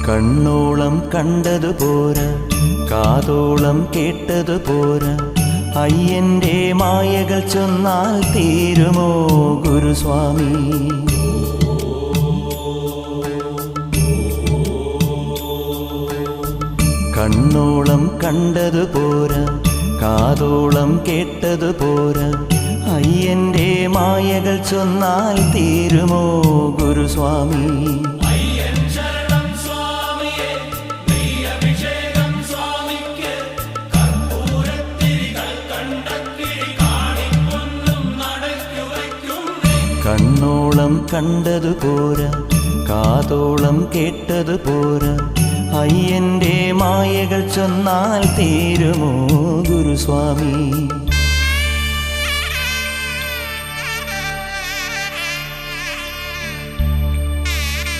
കണ്ണോളം കണ്ടതു പോരാ, കാതോളം കേട്ടതു പോരാ, അയ്യന്റെ മായകൾ ചൊന്നാൽ തീരുമോ ഗുരുസ്വാമി? കണ്ണോളം കണ്ടതു പോരാ, കാതോളം കേട്ടതു പോരാ, അയ്യന്റെ മായകൾ ചൊന്നാൽ തീരുമോ ഗുരുസ്വാമി? കണ്ണോളം കണ്ടതു പോരാ, കാതോളം കേട്ടതു പോരാ, അയ്യന്റെ മായകൾ ചൊന്നാൽ തീരുമോ ഗുരുസ്വാമി?